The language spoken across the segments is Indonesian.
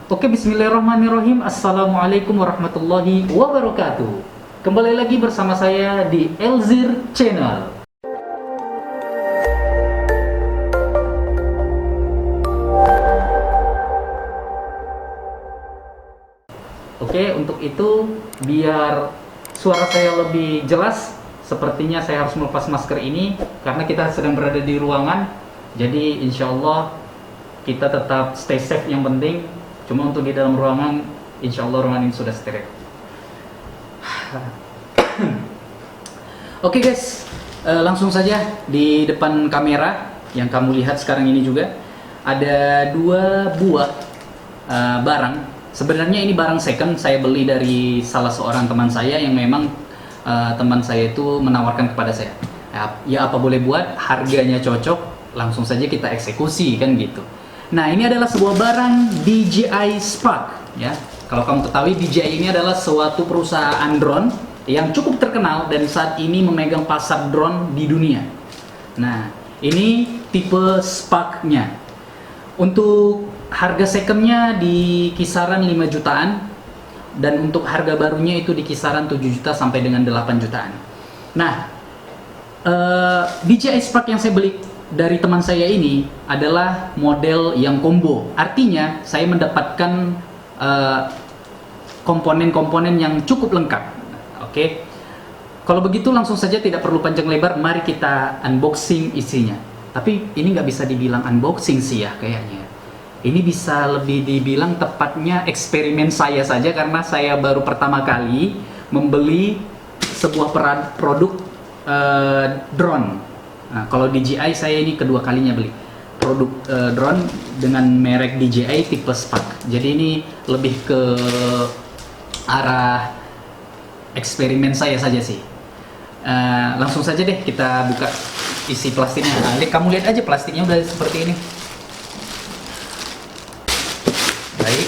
Oke, bismillahirrahmanirrahim. Assalamualaikum warahmatullahi wabarakatuh. Kembali lagi bersama saya di Elzir Channel. Oke, untuk itu biar suara saya lebih jelas, sepertinya saya harus melepas masker ini karena kita sedang berada di ruangan. Jadi insya Allah kita tetap stay safe yang penting. Cuma untuk di dalam ruangan, insya Allah ruangan ini sudah steril. Oke guys, langsung saja di depan kamera yang kamu lihat sekarang ini juga ada dua buah barang. Sebenarnya ini barang second, saya beli dari salah seorang teman saya yang memang teman saya itu menawarkan kepada saya. Ya apa boleh buat, harganya cocok, langsung saja kita eksekusi kan gitu. Nah, ini adalah sebuah barang DJI Spark ya. Kalau kamu ketahui, DJI ini adalah suatu perusahaan drone yang cukup terkenal dan saat ini memegang pasar drone di dunia. Nah, ini tipe Spark-nya. Untuk harga second-nya di kisaran 5 jutaan dan untuk harga barunya itu di kisaran 7 juta sampai dengan 8 jutaan. Nah, DJI Spark yang saya beli dari teman saya ini adalah model yang combo. Artinya saya mendapatkan komponen-komponen yang cukup lengkap. Oke. Kalau begitu langsung saja tidak perlu panjang lebar, mari kita unboxing isinya. Tapi ini nggak bisa dibilang unboxing sih ya kayaknya. Ini bisa lebih dibilang tepatnya eksperimen saya saja karena saya baru pertama kali membeli sebuah produk drone. Nah, kalau DJI saya ini kedua kalinya beli produk drone dengan merek DJI tipe Spark. Jadi ini lebih ke arah eksperimen saya saja sih. Langsung saja deh kita buka isi plastiknya. Nah, kamu lihat aja plastiknya udah seperti ini. Baik.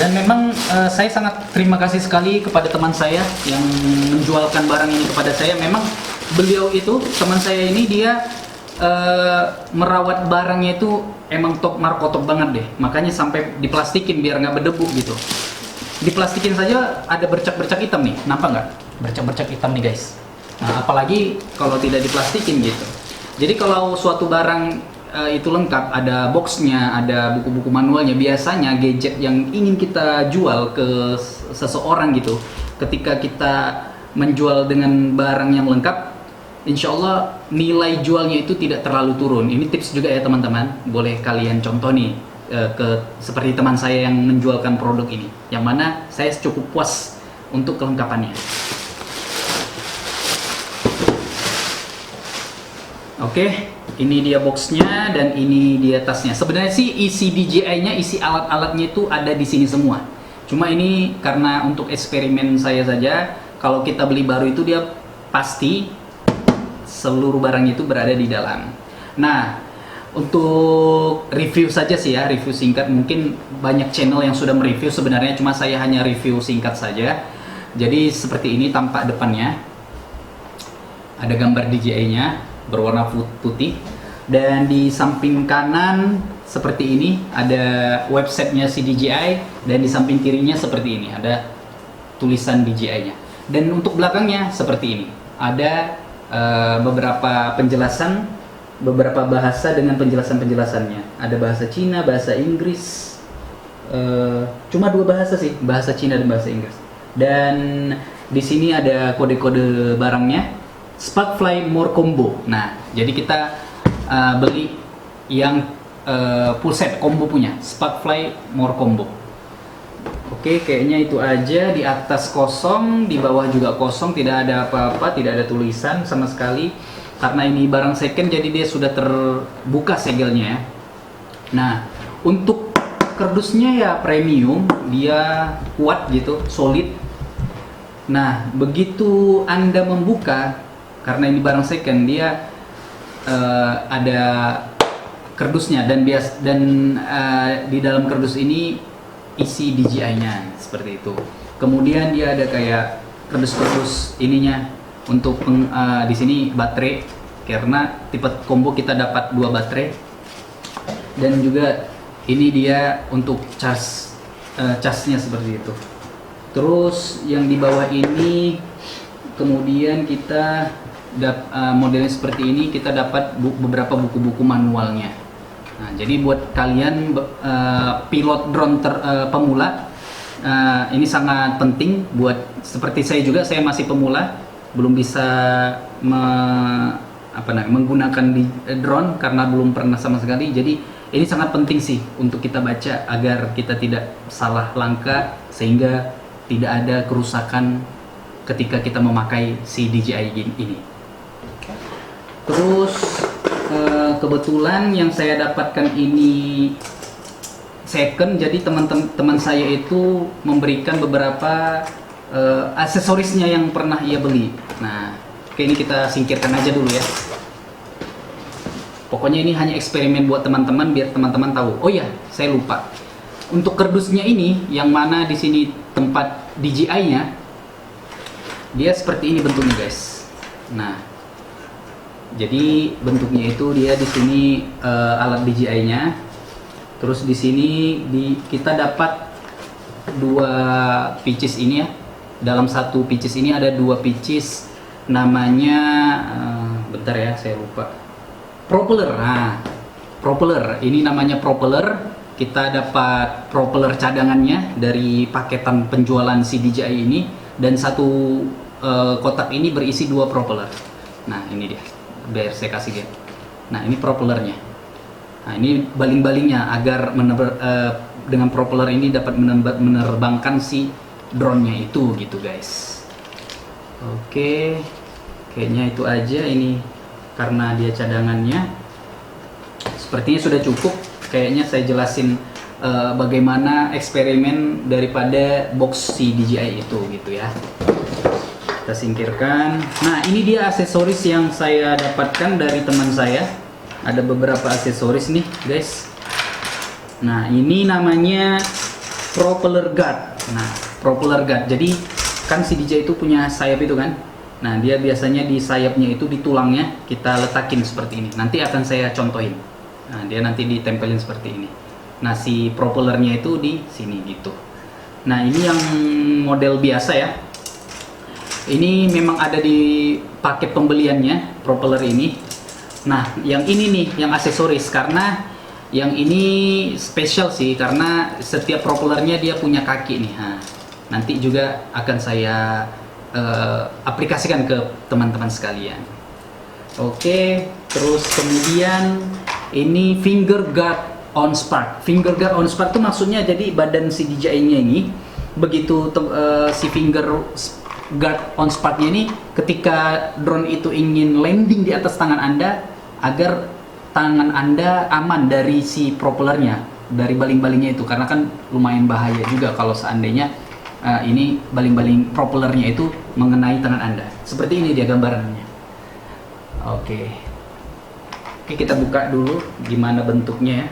Dan memang saya sangat terima kasih sekali kepada teman saya yang menjualkan barang ini kepada saya. Memang beliau itu, teman saya ini, dia merawat barangnya itu emang top markotop banget deh. Makanya sampai diplastikin biar nggak berdebu gitu. Diplastikin saja ada bercak-bercak hitam nih, nampak nggak? Bercak-bercak hitam nih guys. Nah, apalagi kalau tidak diplastikin gitu. Jadi kalau suatu barang itu lengkap, ada boxnya, ada buku-buku manualnya, biasanya gadget yang ingin kita jual ke seseorang gitu, ketika kita menjual dengan barang yang lengkap, insya Allah nilai jualnya itu tidak terlalu turun. Ini tips juga ya teman-teman, boleh kalian contoh nih seperti teman saya yang menjualkan produk ini, yang mana saya cukup puas untuk kelengkapannya. Oke, ini dia boxnya dan ini dia tasnya. Sebenarnya sih isi DJI-nya, isi alat-alatnya itu ada di sini semua. Cuma ini karena untuk eksperimen saya saja. Kalau kita beli baru itu dia pasti seluruh barang itu berada di dalam. Nah, untuk review saja sih ya, review singkat. Mungkin banyak channel yang sudah mereview sebenarnya, cuma saya hanya review singkat saja. Jadi seperti ini tampak depannya. Ada gambar DJI-nya berwarna putih. Dan di samping kanan seperti ini ada websitenya si DJI, dan di samping kirinya seperti ini ada tulisan DJI-nya. Dan untuk belakangnya seperti ini, ada beberapa penjelasan, beberapa bahasa dengan penjelasan-penjelasannya. Ada bahasa Cina, bahasa Inggris, cuma dua bahasa sih, bahasa Cina dan bahasa Inggris. Dan di sini ada kode-kode barangnya, Sparkfly More Combo. Nah, jadi kita beli yang full set combo punya, Sparkfly More Combo. Oke, kayaknya itu aja. Di atas kosong, di bawah juga kosong, tidak ada apa-apa, tidak ada tulisan sama sekali. Karena ini barang second, jadi dia sudah terbuka segelnya ya. Nah, untuk kardusnya ya premium, dia kuat gitu, solid. Nah, begitu Anda membuka, karena ini barang second, dia ada kardusnya dan di dalam kardus ini isi DJI-nya seperti itu. Kemudian dia ada kayak kardus-kardus ininya untuk di sini baterai, karena tipe combo kita dapat 2 baterai, dan juga Ini dia untuk casnya seperti itu. Terus yang di bawah ini, kemudian kita modelnya seperti ini, kita dapat beberapa buku-buku manualnya. Nah, jadi buat kalian pilot drone pemula, ini sangat penting buat seperti saya juga. Saya masih pemula, belum bisa menggunakan drone karena belum pernah sama sekali. Jadi ini sangat penting sih untuk kita baca agar kita tidak salah langkah, sehingga tidak ada kerusakan ketika kita memakai si DJI ini. Terus kebetulan yang saya dapatkan ini second, jadi teman-teman saya itu memberikan beberapa aksesorisnya yang pernah ia beli. Nah, oke, ini kita singkirkan aja dulu ya. Pokoknya ini hanya eksperimen buat teman-teman, biar teman-teman tahu. Oh ya, saya lupa. Untuk kardusnya ini, yang mana di sini tempat DJI-nya, dia seperti ini bentuknya, guys. Nah, jadi bentuknya itu dia di sini alat DJI-nya. Terus di sini kita dapat dua pieces ini ya. Dalam satu pieces ini ada dua pieces, namanya bentar ya, saya lupa. Propeller. Nah, propeller ini namanya propeller. Kita dapat propeller cadangannya dari paketan penjualan si DJI ini, dan satu kotak ini berisi dua propeller. Nah, ini dia. Biar saya kasih dia. Nah, ini propellernya. Nah, ini baling-balingnya agar dengan propeller ini dapat menerbangkan si drone-nya itu gitu, guys. Oke. Kayaknya itu aja ini, karena dia cadangannya. Sepertinya sudah cukup. Kayaknya saya jelasin bagaimana eksperimen daripada box si DJI itu gitu ya. Kita singkirkan. Nah, ini dia aksesoris yang saya dapatkan dari teman saya. Ada beberapa aksesoris nih, guys. Nah, ini namanya propeller guard. Nah, propeller guard. Jadi kan si DJI itu punya sayap itu kan. Nah, dia biasanya di sayapnya itu, di tulangnya kita letakin seperti ini. Nanti akan saya contohin. Nah, dia nanti ditempelin seperti ini. Nah, si propellernya itu di sini gitu. Nah, ini yang model biasa ya. Ini memang ada di paket pembeliannya, propeller ini. Nah, yang ini nih, yang aksesoris, karena yang ini spesial sih, karena setiap propellernya dia punya kaki nih. Nah, nanti juga akan saya aplikasikan ke teman-teman sekalian. Oke, terus kemudian ini finger guard on spark. Finger guard on spark itu maksudnya jadi badan si DJI-nya ini, begitu si finger guard on spark-nya ini, ketika drone itu ingin landing di atas tangan Anda, agar tangan Anda aman dari si propellernya, dari baling-balingnya itu, karena kan lumayan bahaya juga kalau seandainya ini baling-baling propellernya itu mengenai tangan Anda. Seperti ini dia gambarannya. Oke, kita buka dulu gimana bentuknya ya,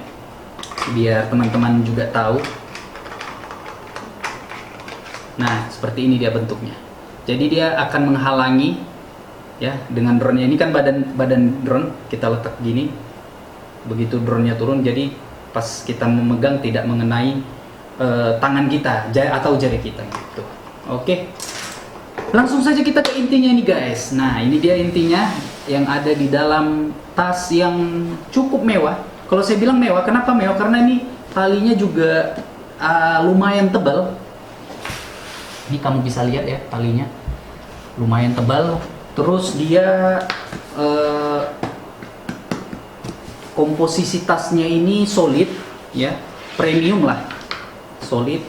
biar teman-teman juga tahu. Nah, seperti ini dia bentuknya. Jadi dia akan menghalangi ya dengan drone-nya. Ini kan badan drone kita letak gini. Begitu drone-nya turun, jadi pas kita memegang tidak mengenai tangan kita atau jari kita gitu. Oke, langsung saja kita ke intinya nih, guys. Nah, ini dia intinya yang ada di dalam tas yang cukup mewah. Kalau saya bilang mewah, kenapa mewah? Karena ini talinya juga lumayan tebal. Ini kamu bisa lihat ya, talinya lumayan tebal. Terus dia komposisi tasnya ini solid ya, premium lah, solid.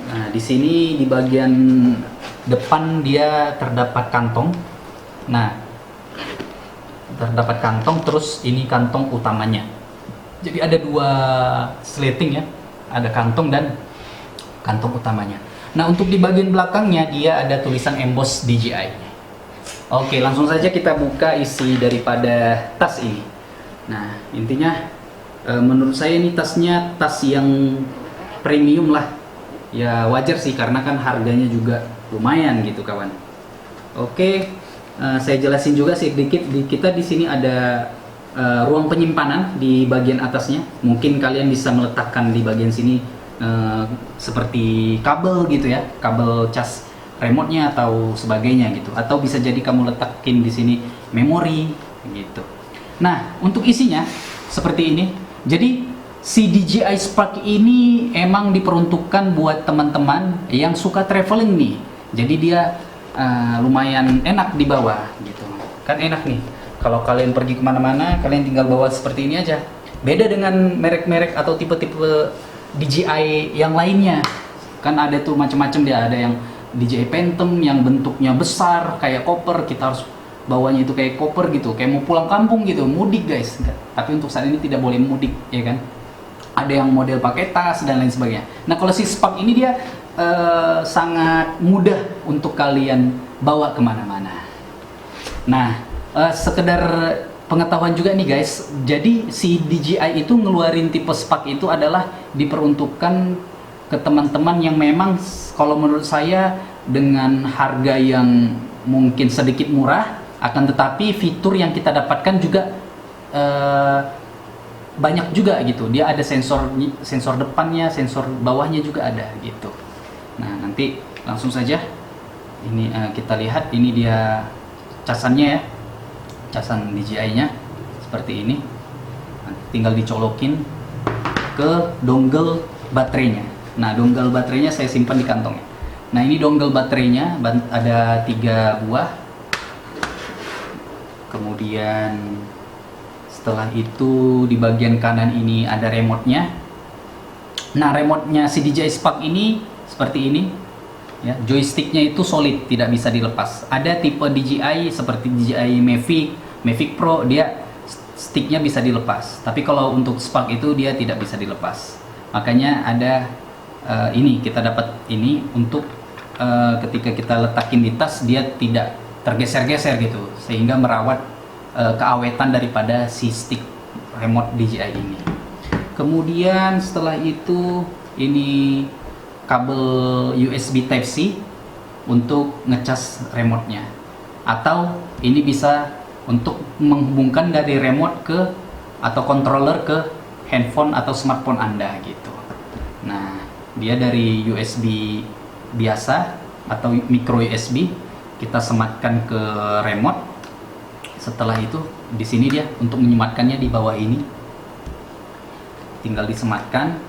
Nah, di sini di bagian depan dia terdapat kantong. Nah, terdapat kantong, terus ini kantong utamanya. Jadi ada dua slating ya, ada kantong dan kantong utamanya. Nah, untuk di bagian belakangnya dia ada tulisan emboss DJI. Oke, langsung saja kita buka isi daripada tas ini. Nah, intinya menurut saya ini tasnya tas yang premium lah. Ya wajar sih, karena kan harganya juga lumayan gitu, kawan. Oke, saya jelasin juga sedikit. Kita di sini ada ruang penyimpanan di bagian atasnya. Mungkin kalian bisa meletakkan di bagian sini seperti kabel gitu ya, kabel cas remote-nya atau sebagainya gitu. Atau bisa jadi kamu letakin di sini memori gitu. Nah, untuk isinya seperti ini. Jadi si DJI Spark ini emang diperuntukkan buat teman-teman yang suka traveling nih. Jadi dia lumayan enak dibawa gitu. Kan enak nih. Kalau kalian pergi kemana-mana, kalian tinggal bawa seperti ini aja. Beda dengan merek-merek atau tipe-tipe DJI yang lainnya. Kan ada tuh macam-macam dia. Ada yang DJI Phantom yang bentuknya besar kayak koper, kita harus bawanya itu kayak koper gitu, kayak mau pulang kampung gitu, mudik guys. Tapi untuk saat ini tidak boleh mudik, ya kan? Ada yang model pakai tas dan lain sebagainya. Nah, kalau si Spark ini dia sangat mudah untuk kalian bawa kemana-mana. Nah, sekedar pengetahuan juga nih guys, jadi si DJI itu ngeluarin tipe Spark itu adalah diperuntukkan ke teman-teman yang memang kalau menurut saya dengan harga yang mungkin sedikit murah, akan tetapi fitur yang kita dapatkan juga banyak juga gitu. Dia ada sensor depannya, sensor bawahnya juga ada gitu. Nah, nanti langsung saja ini kita lihat, ini dia casannya ya, casan DJI-nya seperti ini. Nanti tinggal dicolokin ke dongle baterainya. Nah, dongle baterainya saya simpan di kantongnya. Nah, ini dongle baterainya ada 3 buah. Kemudian setelah itu di bagian kanan ini ada remote-nya. Nah, remote-nya si DJI Spark ini seperti ini. Ya, joysticknya itu solid, tidak bisa dilepas. Ada tipe DJI seperti DJI Mavic Pro, dia sticknya bisa dilepas. Tapi kalau untuk Spark itu dia tidak bisa dilepas. Makanya ada ini, kita dapat ini untuk ketika kita letakin di tas dia tidak tergeser-geser gitu, sehingga merawat keawetan daripada si stick remote DJI ini. Kemudian setelah itu ini kabel USB Type-C untuk ngecas remote-nya, atau ini bisa untuk menghubungkan dari remote ke atau controller ke handphone atau smartphone Anda gitu. Nah, dia dari USB biasa atau micro USB, kita sematkan ke remote. Setelah itu di sini dia untuk menyematkannya di bawah ini, tinggal disematkan.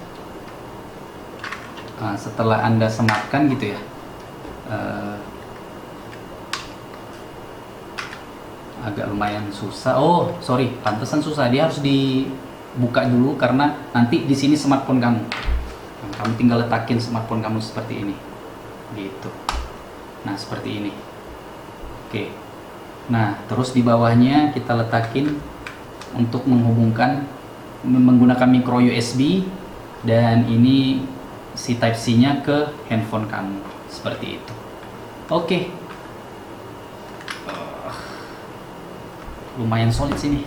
Setelah Anda sematkan gitu ya, agak lumayan susah. Oh sorry, pantesan susah, dia harus dibuka dulu karena nanti di sini smartphone kamu. Kamu tinggal letakin smartphone kamu seperti ini gitu. Nah, seperti ini. Oke. Nah, terus di bawahnya kita letakin untuk menghubungkan menggunakan micro USB, dan ini si Type-C nya ke handphone kamu seperti itu. Oke. Lumayan solid sini.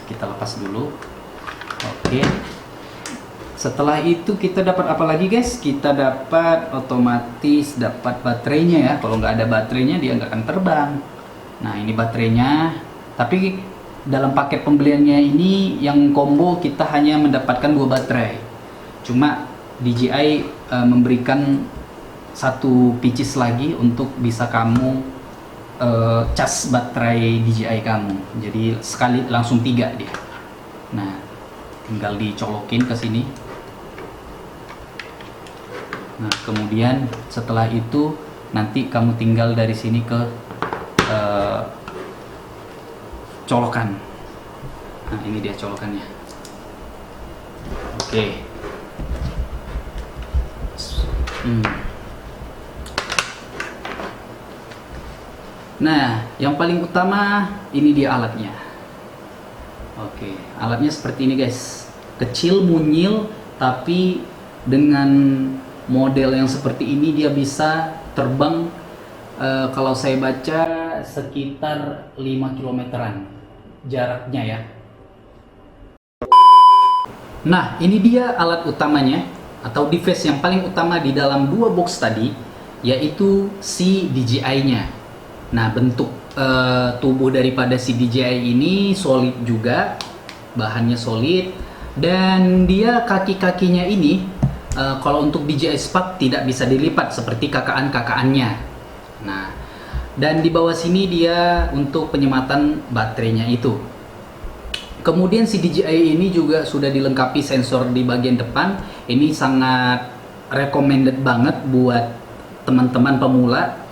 Kita lepas dulu. Oke. Setelah itu kita dapat apa lagi guys? Kita dapat otomatis dapat baterainya ya. Kalau nggak ada baterainya dia nggak akan terbang. Nah, ini baterainya. Tapi dalam paket pembeliannya ini yang combo kita hanya mendapatkan 2 baterai. Cuma DJI memberikan 1 pieces lagi untuk bisa kamu cas baterai DJI kamu. Jadi sekali langsung 3 dia. Nah, tinggal dicolokin ke sini. Nah, kemudian setelah itu nanti kamu tinggal dari sini ke colokan. Nah, ini dia colokannya. Oke. Nah, yang paling utama ini dia alatnya. Oke, alatnya seperti ini guys. Kecil, munyil, tapi dengan model yang seperti ini dia bisa terbang kalau saya baca sekitar 5 kilometeran jaraknya ya. Nah, ini dia alat utamanya atau device yang paling utama di dalam 2 box tadi, yaitu si DJI-nya. Nah, bentuk tubuh daripada si DJI ini solid juga, bahannya solid, dan dia kaki-kakinya ini kalau untuk DJI Spark tidak bisa dilipat seperti kakak-kakakannya. Nah, dan di bawah sini dia untuk penyematan baterainya itu. Kemudian si DJI ini juga sudah dilengkapi sensor di bagian depan. Ini sangat recommended banget buat teman-teman pemula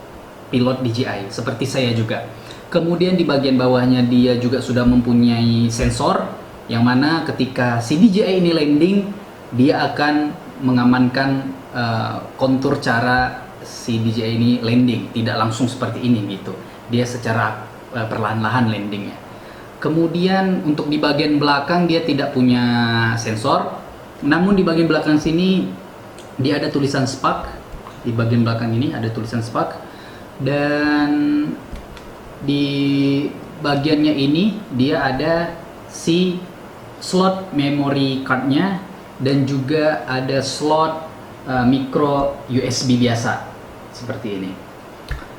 pilot DJI seperti saya juga. Kemudian di bagian bawahnya dia juga sudah mempunyai sensor yang mana ketika si DJI ini landing, dia akan mengamankan kontur cara si DJI ini landing, tidak langsung seperti ini gitu. Dia secara perlahan-lahan landingnya. Kemudian untuk di bagian belakang dia tidak punya sensor, namun di bagian belakang sini dia ada tulisan Spark. Di bagian belakang ini ada tulisan Spark, dan di bagiannya ini dia ada si slot memory cardnya, dan juga ada slot micro USB biasa seperti ini.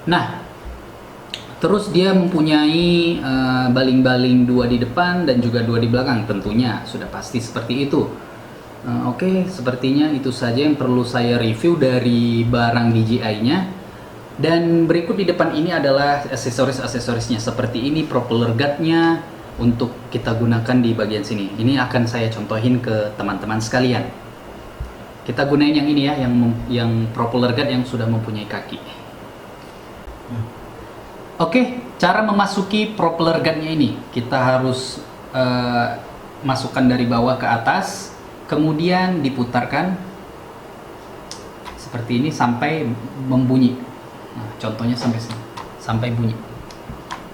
Nah, terus dia mempunyai baling-baling 2 di depan dan juga 2 di belakang, tentunya sudah pasti seperti itu. Oke, sepertinya itu saja yang perlu saya review dari barang DJI-nya. Dan berikut di depan ini adalah aksesoris-aksesorisnya seperti ini, propeller guard-nya untuk kita gunakan di bagian sini. Ini akan saya contohin ke teman-teman sekalian. Kita gunain yang ini ya, yang propeller guard yang sudah mempunyai kaki. Oke, cara memasuki propeller guard-nya ini, kita harus masukkan dari bawah ke atas, kemudian diputarkan seperti ini sampai membunyi. Nah, contohnya sampai bunyi.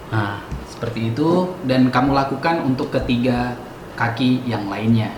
Nah, seperti itu, dan kamu lakukan untuk ketiga kaki yang lainnya.